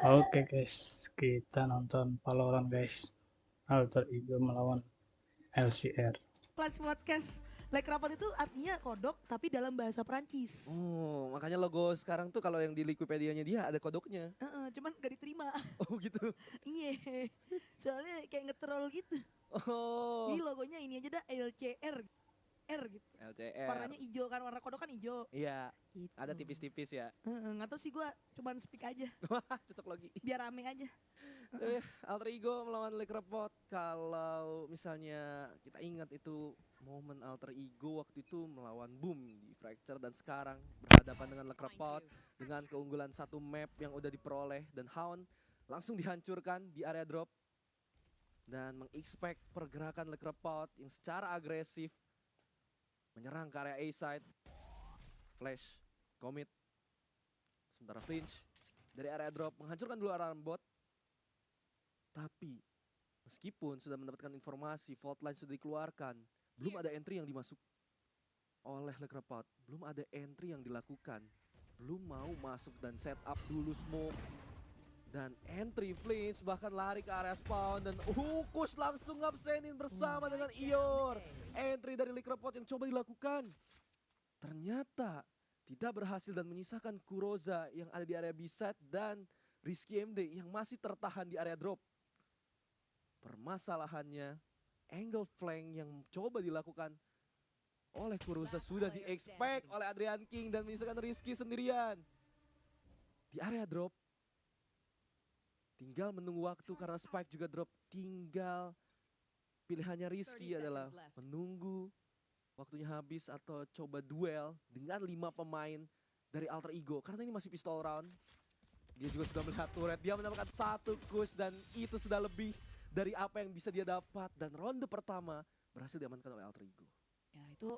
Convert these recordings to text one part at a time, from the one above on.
Oke guys, kita nonton Valorant guys. Alter Ego melawan LCR. Kelas podcast like rapat itu artinya kodok tapi dalam bahasa Perancis. Oh, makanya logo sekarang tuh kalau yang di Wikipedianya dia ada kodoknya. Cuman gak diterima. Oh gitu. Iya. Soalnya kayak nge-troll gitu. Jadi Oh, logonya ini aja dah LCR. R gitu. LCR. Warnanya hijau kan, warna kodok kan hijau. Iya, Gitu. ada tipis-tipis ya. Nggak tahu sih gue cuman speak aja. Wah, cocok lagi. Biar rame aja. Alter Ego melawan Lake Report. Kalau misalnya kita ingat itu momen Alter Ego waktu itu melawan Boom di Fracture dan sekarang berhadapan dengan Lake Report dengan keunggulan satu map yang udah diperoleh dan Hound langsung dihancurkan di area drop dan mengexpect pergerakan Lake Report yang secara agresif menyerang ke area A side. Flash, commit, sementara flinch dari area drop menghancurkan dulu area bot. Tapi meskipun sudah mendapatkan informasi fault line sudah dikeluarkan, belum ada entry yang dimasuk oleh Lekrepot, belum ada entry yang dilakukan, belum mau masuk dan set up dulu smoke. Dan entry flinch bahkan lari ke area spawn dan Hukus langsung ngabsenin bersama dengan Ior. Entry dari Lekrepot yang coba dilakukan ternyata tidak berhasil dan menyisakan Kuroza yang ada di area B-side dan Rizky MD yang masih tertahan di area drop. Permasalahannya, angle flank yang coba dilakukan oleh Kuroza sudah di-expect oleh Adrian King dan menyisakan Rizky sendirian. Di area drop, tinggal menunggu waktu karena Spike juga drop. Tinggal pilihannya Rizky adalah menunggu waktunya habis atau coba duel dengan 5 pemain dari Alter Ego. Karena ini masih pistol round. Dia juga sudah melihat turret, dia mendapatkan satu push dan itu sudah lebih dari apa yang bisa dia dapat. Dan ronde pertama berhasil diamankan oleh Alter Ego. Ya itu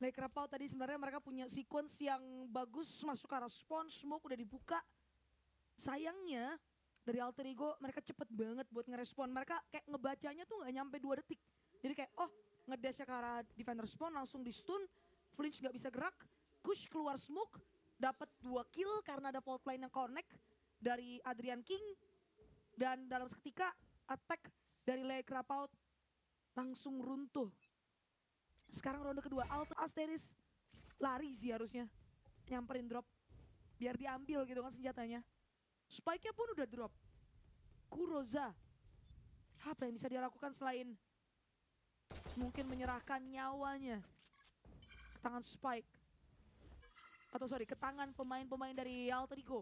like rapat tadi sebenarnya mereka punya sequence yang bagus masuk ke arah spawn, smoke udah dibuka. Sayangnya dari Alter Ego mereka cepet banget buat ngerespon. Mereka kayak ngebacanya tuh gak nyampe 2 detik. Jadi kayak ngedash ke arah defender spawn langsung di stun. Flinch gak bisa gerak. Kush keluar smoke. Dapat 2 kill karena ada fault line yang connect dari Adrian King. Dan dalam seketika attack dari Le Crapout langsung runtuh. Sekarang ronde kedua Alter Asteris lari sih harusnya. Nyamperin drop. Biar diambil gitu kan senjatanya. Spike-nya pun udah drop. Kuroza. Apa yang bisa dia lakukan selain mungkin menyerahkan nyawanya ke tangan Spike. Atau sorry, ke tangan pemain-pemain dari Alter Ego.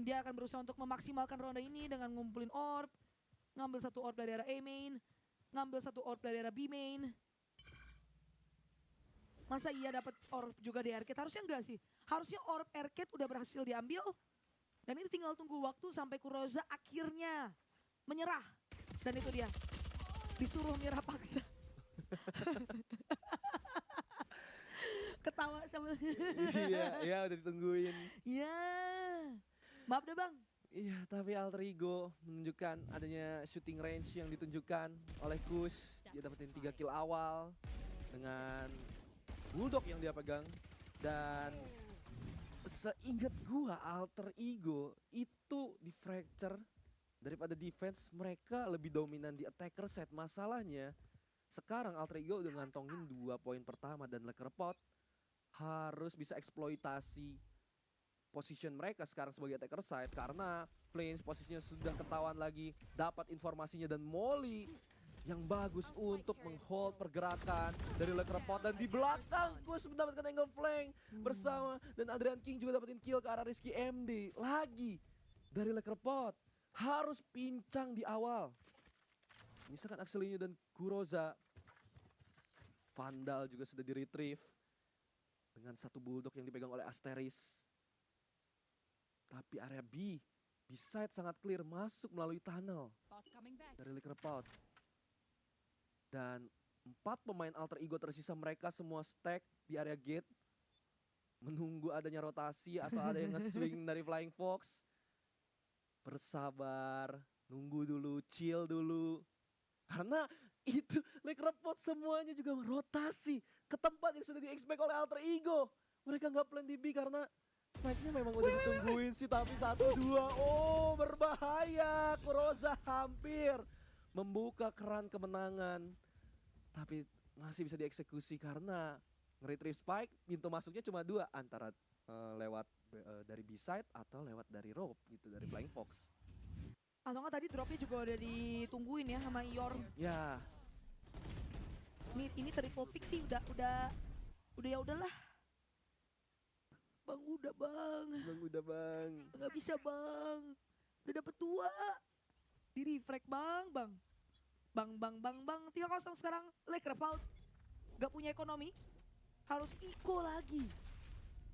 Dia akan berusaha untuk memaksimalkan ronde ini dengan ngumpulin orb. Ngambil satu orb dari arah A main. Ngambil satu orb dari arah B main. Masa iya dapat orb juga di arcade? Harusnya enggak sih. Harusnya orb arcade udah berhasil diambil. Dan ini tinggal tunggu waktu sampai Kuroza akhirnya menyerah. Dan itu dia. Disuruh menyerah paksa. Ketawa sama. Iya udah ditungguin. Ya. Maaf deh bang. Iya, tapi Alter Ego menunjukkan adanya shooting range yang ditunjukkan oleh Kush. Dia dapetin 3 kill awal dengan Bulldog yang dia pegang. Dan seingat gua Alter Ego itu di Fracture daripada defense mereka lebih dominan di attacker side. Masalahnya sekarang Alter Ego udah ngantongin 2 poin pertama dan Lekerpot harus bisa eksploitasi position mereka sekarang sebagai attacker side karena Flames posisinya sudah ketahuan lagi, dapat informasinya dan Molly yang bagus untuk menghold pergerakan dari Lekerpot dan di belakang Gus mendapatkan angle flank bersama dan Adrian King juga dapetin kill ke arah Rizky MD lagi dari Lekerpot harus pincang di awal. Misalkan Axelinho dan Kuroza. Vandal juga sudah di-retrieve dengan satu Bulldog yang dipegang oleh Asteris. Tapi area B, B-side sangat clear masuk melalui tunnel dari Liquorpot. Dan 4 pemain Alter Ego tersisa mereka semua stack di area gate. Menunggu adanya rotasi atau ada yang nge-swing dari Flying Fox. Bersabar, nunggu dulu, chill dulu. Karena itu Liquorpot semuanya juga rotasi ke tempat yang sudah di-expect oleh Alter Ego. Mereka nggak plan di B karena Spike-nya memang udah ditungguin sih, tapi 1-2. Oh, berbahaya. Kuroza hampir membuka keran kemenangan. Tapi masih bisa dieksekusi karena nge-retrieve Spike, pintu masuknya cuma 2, antara lewat dari B-side atau lewat dari rope gitu, dari Flying Fox. Atau nggak tadi dropnya juga udah ditungguin ya sama Ior. Ya, Ini triple pick sih udah ya udahlah. Bang udah bang, udah bang. nggak bisa bang. Udah dapet 2. Di refrag bang. Bang. 3-0 sekarang Lakers out. Gak punya ekonomi. Harus eco lagi.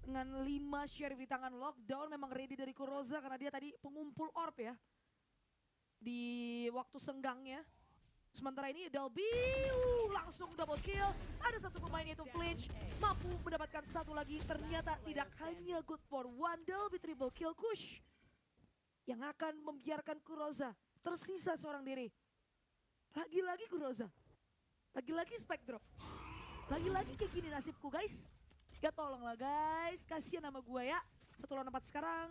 Dengan 5 sheriff di tangan lockdown memang ready dari Kuroza karena dia tadi pengumpul orb ya. Di waktu senggangnya. Sementara ini Delby langsung double kill. Ada satu pemain yaitu Flinch mampu mendapatkan satu lagi. Ternyata tidak hanya good for one. Delby triple kill Kush yang akan membiarkan Kuroza tersisa seorang diri. Lagi-lagi Kuroza. Lagi-lagi spike drop. Lagi-lagi kayak gini nasibku guys. Ya tolonglah guys, kasihan sama gue ya. 1 lawan 4 sekarang.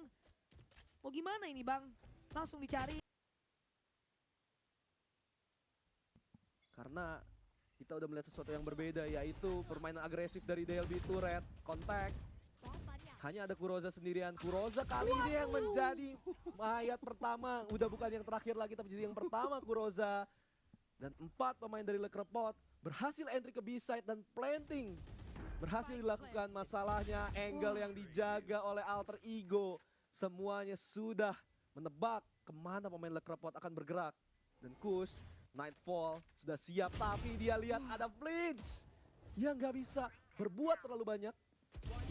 Mau gimana ini bang? Langsung dicari. Karena kita udah melihat sesuatu yang berbeda, yaitu permainan agresif dari DLB Turret, kontak. Hanya ada Kuroza sendirian. Kuroza kali ini yang menjadi mayat pertama. Udah bukan yang terakhir lagi, tapi jadi yang pertama Kuroza. Dan 4 pemain dari Le Crepot berhasil entry ke B-side dan planting. Berhasil dilakukan, masalahnya angle yang dijaga oleh Alter Ego. Semuanya sudah menebak kemana pemain Le Crepot akan bergerak. Dan Kush, Nightfall sudah siap, tapi dia lihat ada Flinch yang nggak bisa berbuat terlalu banyak.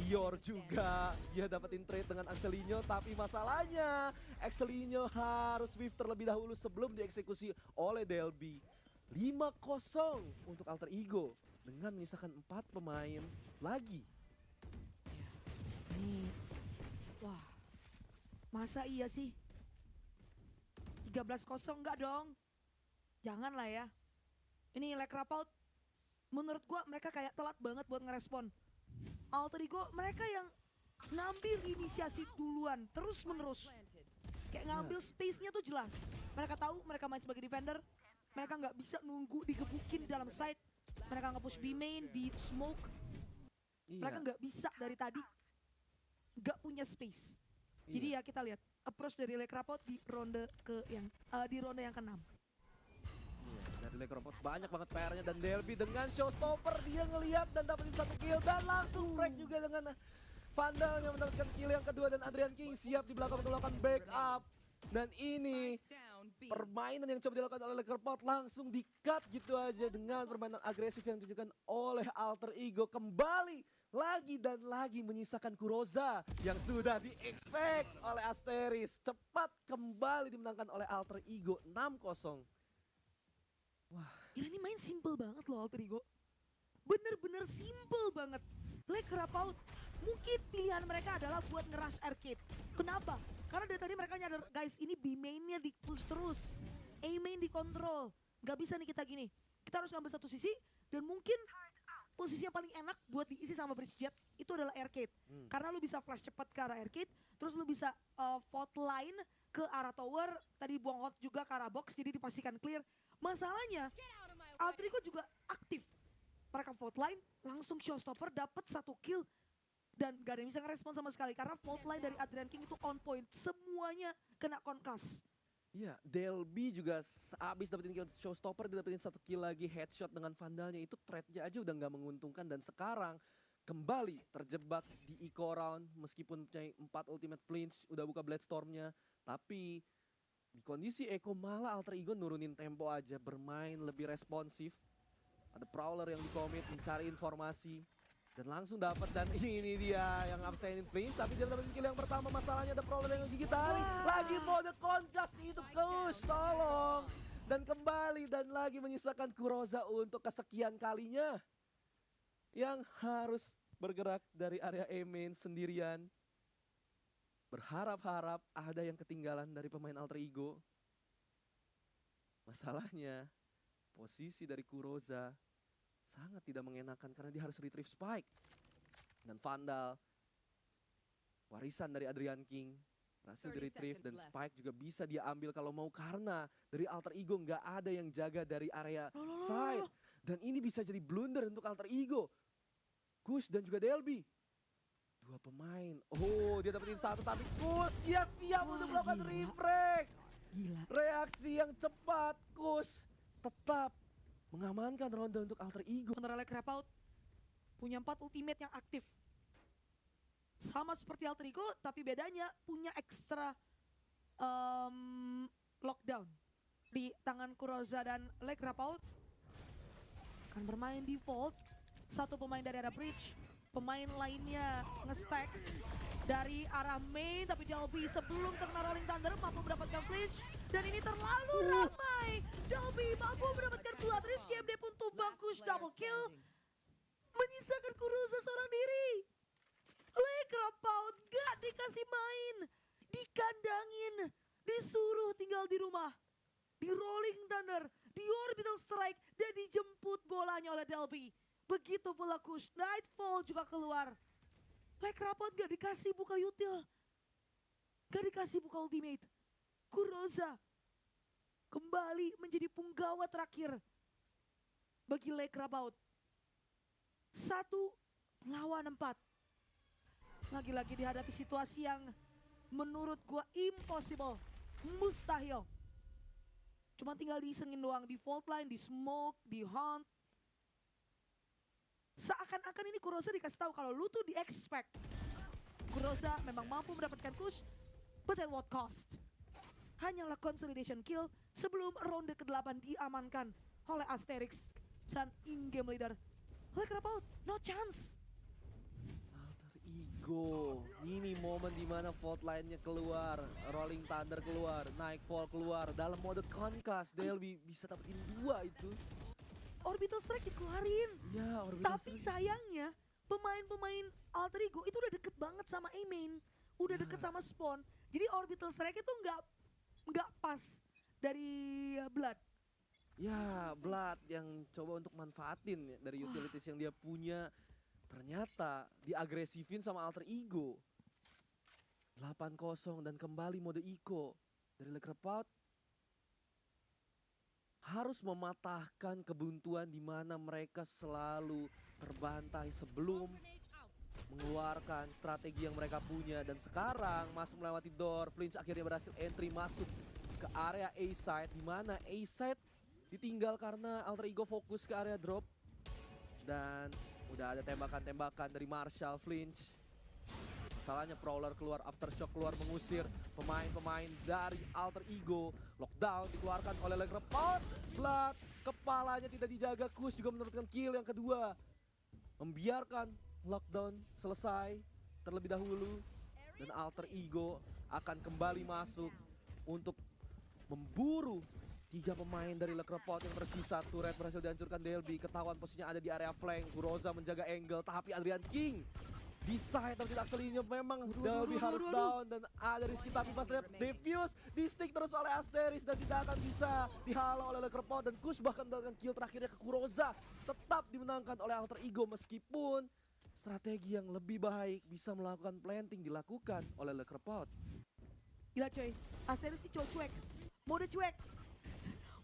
Ior juga, dia dapetin trade dengan Axelinho, tapi masalahnya Axelinho harus swift terlebih dahulu sebelum dieksekusi oleh Delby. 5-0 untuk Alter Ego dengan menyisakan 4 pemain lagi. Nih, wah, masa iya sih? 13-0 enggak dong? Janganlah ya. Ini Lake Rapout, menurut gua mereka kayak telat banget buat ngerespon. Alter Ego mereka yang ngambil inisiasi duluan terus menerus. Kayak ngambil space-nya tuh jelas. Mereka tahu mereka main sebagai defender. Mereka nggak bisa nunggu digebukin di dalam side. Mereka nge-push B main, di smoke. Mereka nggak bisa dari tadi. Nggak punya space. Jadi ya kita lihat approach dari Lake Rapout di ronde yang ke-6. Dari Le Crepot banyak banget PR-nya, dan Delby dengan showstopper dia ngelihat dan dapetin 1 kill dan langsung frag juga dengan Vandal yang mendapatkan kill yang kedua, dan Adrian King siap di belakang untuk melakukan backup. Dan ini permainan yang coba dilakukan oleh Le Crepot langsung di-cut gitu aja dengan permainan agresif yang ditunjukkan oleh Alter Ego. Kembali lagi dan lagi menyisakan Kuroza yang sudah di-expect oleh Asteris. Cepat kembali dimenangkan oleh Alter Ego 6-0. Wah, Ini main simple banget loh Alter Ego. Bener-bener simple banget. Lake Rapout, mungkin pilihan mereka adalah buat ngerush arcade. Kenapa? Karena dari tadi mereka nyadar, guys ini B mainnya di push terus. A main dikontrol. Gak bisa nih kita gini. Kita harus ngambil satu sisi dan mungkin posisi yang paling enak buat diisi sama Bridge Jet itu adalah arcade. Karena lu bisa flash cepat ke arah arcade, terus lu bisa fault line ke arah tower, tadi buang out juga ke arah box jadi dipastikan clear. Masalahnya Alter Ego juga aktif. Mereka fault line langsung showstopper dapat 1 kill dan gak ada yang bisa ngerespon sama sekali karena fault line dari Adrian King itu on point. Semuanya kena concuss. iya, Delby juga abis dapetin kill showstopper, dia dapetin 1 kill lagi, headshot dengan Vandalnya, itu trade-nya aja udah nggak menguntungkan, dan sekarang kembali terjebak di eco round meskipun punya 4 ultimate flinch, udah buka Bladestorm-nya, tapi di kondisi eco malah Alter Ego nurunin tempo aja, bermain lebih responsif. Ada Prowler yang di-commit, mencari informasi. Dan langsung dapat, dan ini dia yang absenin Flinch, tapi dia dapetin kill yang pertama. Masalahnya ada Prowler yang gigit tali. Lagi mode konkas itu, Kush, tolong. Dan kembali dan lagi menyisakan Kuroza untuk kesekian kalinya. Yang harus bergerak dari area A main sendirian. Berharap-harap ada yang ketinggalan dari pemain Alter Ego. Masalahnya posisi dari Kuroza sangat tidak mengenakan karena dia harus retrieve Spike. Dan Vandal warisan dari Adrian King berhasil 30 di-retrieve dan seconds left. Spike juga bisa dia ambil kalau mau karena dari Alter Ego nggak ada yang jaga dari area Loh, loh, loh, side. loh. Dan ini bisa jadi blunder untuk Alter Ego. Kush dan juga Delby. Dua pemain. Oh, dia dapetin satu tapi Kush dia siap Wah, untuk melakukan gila. refrag. Gila. Reaksi yang cepat. Kush tetap mengamankan ronde untuk Alter Ego. Sementara Crap Out punya 4 ultimate yang aktif. Sama seperti Alter Ego, tapi bedanya punya ekstra lockdown di tangan Kuroza dan Crap Out. Akan bermain di Vault. Satu pemain dari arah bridge, pemain lainnya nge-stack dari arah main, tapi Delby sebelum terkena Rolling Thunder mampu mendapatkan flinch. Dan ini terlalu ramai. Delby mampu mendapatkan kuat. Rizky MD pun tumbang. Kush double kill. Menyisakan Kuroza seorang diri. Crap Out gak dikasih main. Dikandangin. Disuruh tinggal di rumah. Di Rolling Thunder. Di Orbital Strike. Dan dijemput bolanya oleh Delby. Begitu pula Kush. Nightfall juga keluar. Crap Out gak dikasih buka util. Gak dikasih buka ultimate. Kuroza kembali menjadi punggawa terakhir bagi Crap Out. 1 lawan 4. Lagi-lagi dihadapi situasi yang menurut gua impossible, mustahil. Cuma tinggal diisengin doang di fault line, di smoke, di hunt. Seakan-akan ini Kuroza dikasih tahu kalau lu tuh di-expect. Kuroza memang mampu mendapatkan push, but at what cost? Hanyalah consolidation kill sebelum ronde ke-8 diamankan oleh Asterix dan in-game leader. Crap Out, no chance. Alter Ego. Ini momen dimana fault line-nya keluar, Rolling Thunder keluar, Nightfall keluar. Dalam mode concuss, Delby bisa dapetin 2 itu. Orbital Strike dikeluarin. Ya, Orbital Tapi Strike. sayangnya pemain-pemain Alter Ego itu udah deket banget sama A-main. Udah deket sama spawn. Jadi Orbital Strike itu nggak pas dari Blood. Ya, Blood yang coba untuk manfaatin ya, dari utilities yang dia punya. Ternyata diagresifin sama Alter Ego. 8-0 dan kembali mode eco dari Crap Out. Harus mematahkan kebuntuan di mana mereka selalu terbantai sebelum mengeluarkan strategi yang mereka punya. Dan sekarang masuk melewati door, Flinch akhirnya berhasil entry masuk ke area A-side, di mana A-side ditinggal karena Alter Ego fokus ke area drop. Dan udah ada tembakan-tembakan dari Marshall, Flinch. Masalahnya Prowler keluar, Aftershock keluar mengusir pemain-pemain dari Alter Ego. Lockdown dikeluarkan oleh Crap Out. Blood, kepalanya tidak dijaga, Kush juga mendapatkan kill yang kedua. Membiarkan lockdown selesai terlebih dahulu. Dan Alter Ego akan kembali masuk untuk memburu 3 pemain dari Crap Out yang tersisa. Turret berhasil dihancurkan Delby. Ketahuan posisinya ada di area flank. Kuroza menjaga angle, tapi Adrian King di side tapi tidak selinyap. Memang Delby harus down dan ada Rizky, tapi pas lihat defuse di stick terus oleh Asteris dan tidak akan bisa dihalau oleh Crap Out. Dan Kush bahkan mendapatkan kill terakhirnya ke Kuroza. Tetap dimenangkan oleh Alter Ego meskipun strategi yang lebih baik bisa melakukan planting dilakukan oleh Crap Out. Gila coy, Asteris ini cowok cuek. Mode cuek.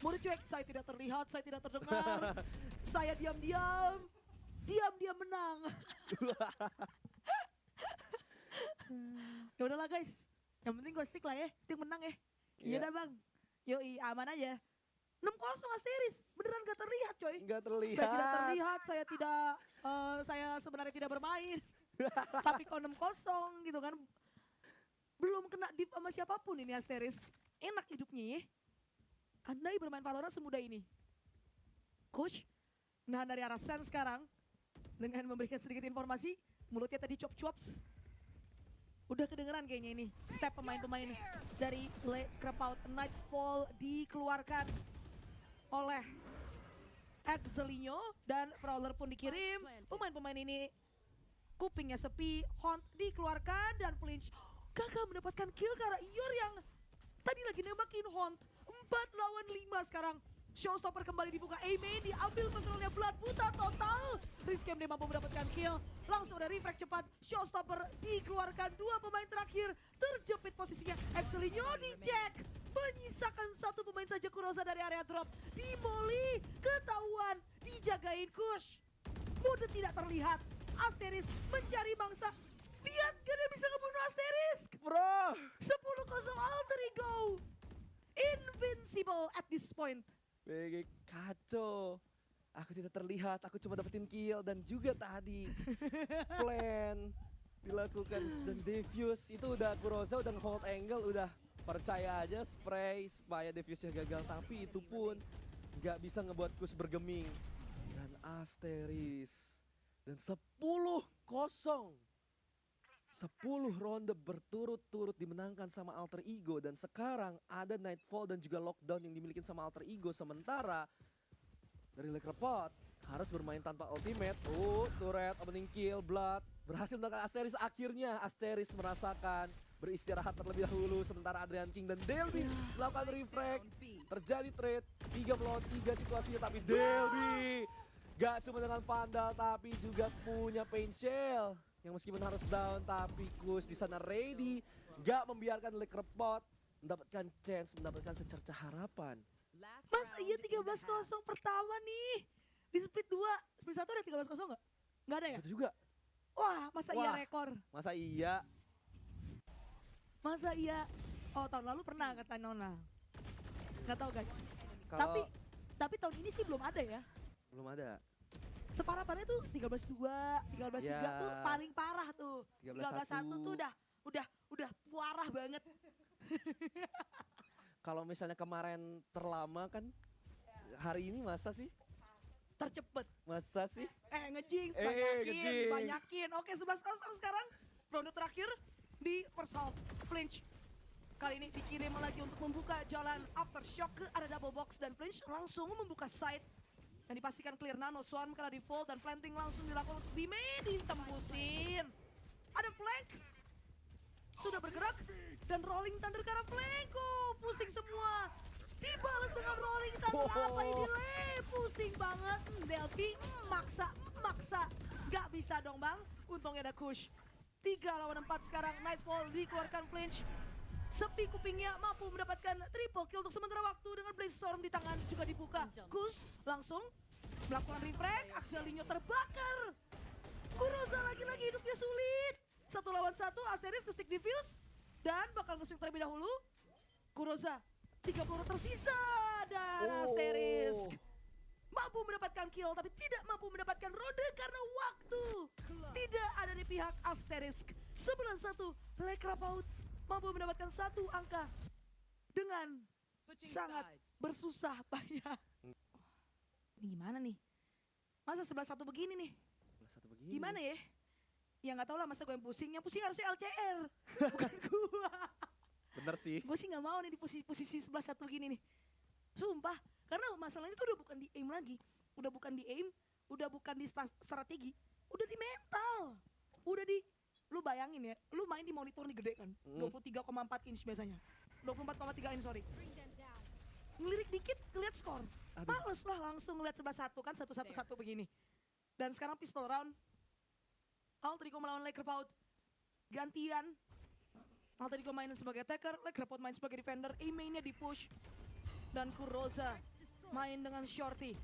Mode cuek, saya tidak terlihat, saya tidak terdengar. Saya diam-diam. Diam-diam menang. Ya udahlah guys. Yang penting gue stick lah ya. Tim menang ya. Iya dah bang. Yoi, aman aja. 6-0 Asteris. Beneran gak terlihat coy. Nggak terlihat. Saya tidak terlihat, saya sebenarnya tidak bermain. Tapi kok 6-0 gitu kan. Belum kena div sama siapapun ini Asteris. Enak hidupnya ya. Andai bermain Valorant semudah ini. Coach, nah dari arah Sen sekarang. Dengan memberikan sedikit informasi. Mulutnya tadi cuap-cuaps. Udah kedengeran kayaknya ini. Step pemain-pemain dari Crap Out. Nightfall dikeluarkan oleh Exelinho. Dan Prowler pun dikirim. Pemain-pemain ini kupingnya sepi. Hunt dikeluarkan dan Flinch gagal mendapatkan kill karena Ior yang tadi lagi nembakin Hunt. 4 lawan 5 sekarang. Showstopper kembali dibuka, Aimee diambil kontrolnya Blood, buta total. Rizky MD mampu mendapatkan kill. Langsung ada refrag cepat, Showstopper dikeluarkan. Dua pemain terakhir terjepit posisinya. Exelinho dicek, menyisakan satu pemain saja Kurosa dari area drop. Dimoli, ketahuan, dijagain Kush. Mode tidak terlihat, Asteris mencari mangsa. Lihat, gak ada bisa ngebunuh Asteris. Bro, 10-0 Alter Ego. Invincible at this point. BG kacau. Aku tidak terlihat, aku cuma dapetin kill dan juga tadi plan dilakukan dan defuse itu udah Kurosa udah hold angle, udah percaya aja spray supaya defuse-nya gagal, tapi itu pun nggak bisa ngebuat Kus bergeming. Dan Asteris dan 10-0. 10 ronde berturut-turut dimenangkan sama Alter Ego dan sekarang ada Nightfall dan juga Lockdown yang dimiliki sama Alter Ego, sementara dari Lekrepot harus bermain tanpa ultimate. Turret, opening kill, Blood berhasil mendapatkan Asteris. Akhirnya Asteris merasakan beristirahat terlebih dahulu, sementara Adrian King dan Delby melakukan refrag. Terjadi trade 3 melawan 3 situasinya, tapi Delby gak cuma dengan Vandal tapi juga punya Pain Shell yang meskipun harus down, tapi Kus di sana ready, gak membiarkan Lekrepot mendapatkan chance, mendapatkan secercah harapan. Mas, iya 13-0 pertama nih. Di split 2, split 1 ada 13-0 nggak? Nggak ada ya? Itu juga. Wah, masa iya Wah. rekor? Masa iya? Masa iya? Oh, tahun lalu pernah kata Nona. Nggak tahu guys. Kalau Tapi tahun ini sih belum ada ya. belum ada. Separah-parahnya tuh 13-2, 13-3 Ya. tuh paling parah tuh. 13-1 tuh 13-1 udah parah banget. Kalau misalnya kemarin terlama kan, hari ini masa sih? Tercepet. Masa sih? Ngejinx, ngejinx. banyakin. Oke, 11-0 sekarang. Ronde terakhir di first half. Flinch. Kali ini dikirim lagi untuk membuka jalan Aftershock ke ada double box dan Flinch langsung membuka side. Dan dipastikan clear Nano Swarm karena default dan planting langsung dilakukan untuk Bime ditembusin. Ada flank. Sudah bergerak dan rolling thunder karena flank. Pusing semua. Dibalas dengan rolling thunder. Apa ini Le? Pusing banget. Delphi maksa. Gak bisa dong bang. Untungnya ada Kush. 3 lawan 4 sekarang. Nightfall dikeluarkan Flinch. Sepi kupingnya mampu mendapatkan triple kill untuk sementara waktu dengan Blaze Storm di tangan juga dibuka. Kus langsung melakukan refrag, Axelinho terbakar. Kurosa lagi-lagi hidupnya sulit. 1 lawan 1, Asteris ke stick diffuse dan bakal nge-swing terlebih dahulu. Kurosa 30 tersisa dan Asteris mampu mendapatkan kill tapi tidak mampu mendapatkan ronde karena waktu tidak ada di pihak Asterisk. 9-1 Lekrapaut mampu mendapatkan 1 angka dengan sangat bersusah payah. Ini gimana nih? Masa 11-1 begini nih? Satu begini. Gimana ya? Ya nggak tahu lah, masa gue yang pusing. Yang pusing harusnya LCR, bukan gua. Bener sih. Gue sih nggak mau nih di posisi 11-1 begini nih. Sumpah, karena masalahnya itu udah bukan di aim lagi. Udah bukan di aim, udah bukan di strategi, udah di mental. Udah di, lu bayangin ya, lu main di monitor nih gede kan, 23,4 inch biasanya. 24,3 inch sorry. Ngelirik dikit, ngeliat skor. Males lah langsung ngeliat 11-1 kan, 1-1-1 begini. Dan sekarang pistol round. Alter Ego melawan Lekrapaut. Gantian. Alter Ego main sebagai attacker, Lekrapaut main sebagai defender. A-mainnya di push. Dan Kurosa main dengan Shorty.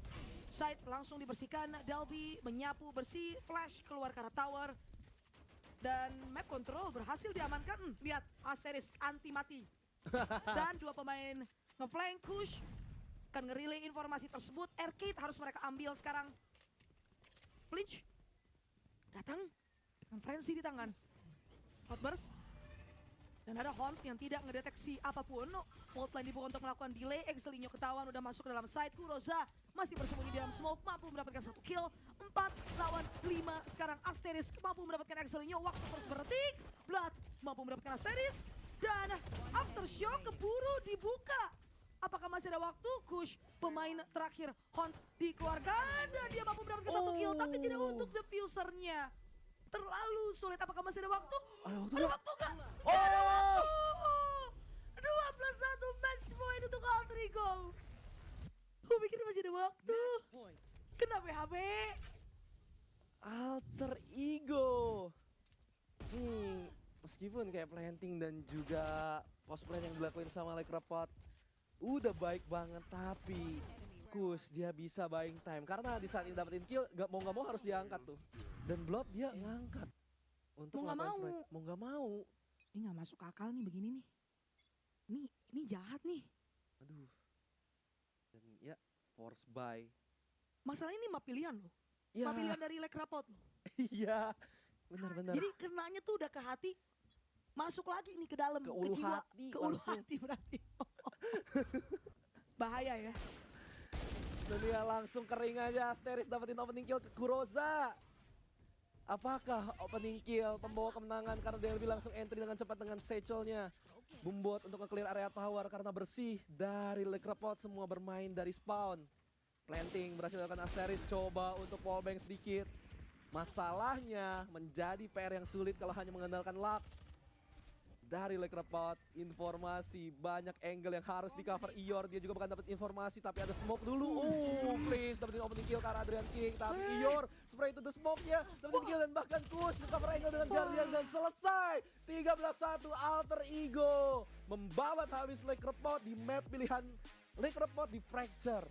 Side langsung dibersihkan, Delby menyapu bersih, flash keluar ke arah tower. Dan map control berhasil diamankan. Lihat, Asterisk anti mati. Dan 2 pemain nge-flank push. Akan nge-relay informasi tersebut. Arcade harus mereka ambil sekarang. Flinch datang dengan frenzy di tangan. Hotburst. Dan ada Haunt yang tidak ngedeteksi apapun. Voltline dibuka untuk melakukan delay. Exelinho ketahuan udah masuk ke dalam side. Kurosa masih bersembunyi di dalam smoke. Mampu mendapatkan 1 kill. 4 lawan 5. Sekarang Asterisk mampu mendapatkan Exelinho. Waktu terus berdetik. Blood mampu mendapatkan Asterisk. Dan Aftershock keburu dibuka. Apakah masih ada waktu? Kush, pemain terakhir. Haunt dikeluarkan. Dan dia mampu mendapatkan 1 kill. Tapi tidak untuk diffusernya. Terlalu sulit. Apakah masih ada waktu? Ada waktu nggak? Ada waktu! 2+1 match point untuk Alter Ego. Gue pikir masih ada waktu. Kenapa PHP? Alter Ego. Nih, meskipun kayak planting dan juga post plan yang dilakuin sama Lekrapot udah baik banget, tapi Kus dia bisa buying time karena di saat ini dapetin kill nggak mau harus diangkat tuh. Dan Blood dia ngangkat untuk Mau nggak ngelakuin mau. frag. Mau nggak mau. Ini nggak masuk akal nih begini nih. Ini jahat nih. Aduh. Dan ya force buy. Masalah ini map pilihan loh. Ya, Map pilihan dari Lekrapot loh. iya. Benar-benar. Jadi kenanya tuh udah ke hati. Masuk lagi nih ke dalam. Ke ulu jiwa. hati Ke ulu langsung. hati berarti. Bahaya ya. Dan dia langsung kering aja. Asteris dapetin opening kill ke Kuroza. Apakah opening kill pembawa kemenangan karena DLB langsung entry dengan cepat dengan Satchel-nya. Bumbot untuk nge-clear area tower karena bersih dari Lekrapot, semua bermain dari spawn. Planting berhasil dilakukan Asteris, coba untuk wallbang sedikit. Masalahnya menjadi PR yang sulit kalau hanya mengandalkan luck. Dari Lekrapot, informasi banyak angle yang harus di cover Ior. Dia juga bakal dapat informasi tapi ada smoke dulu. Freeze dapetin opening kill ke arah Adrian King. Tapi Ior spray itu the smoke-nya, dapetin kill dan bahkan push ke cover angle dengan Guardian dan selesai. 13-1 Alter Ego membabat habis Lekrapot di map pilihan Lekrapot di Fracture.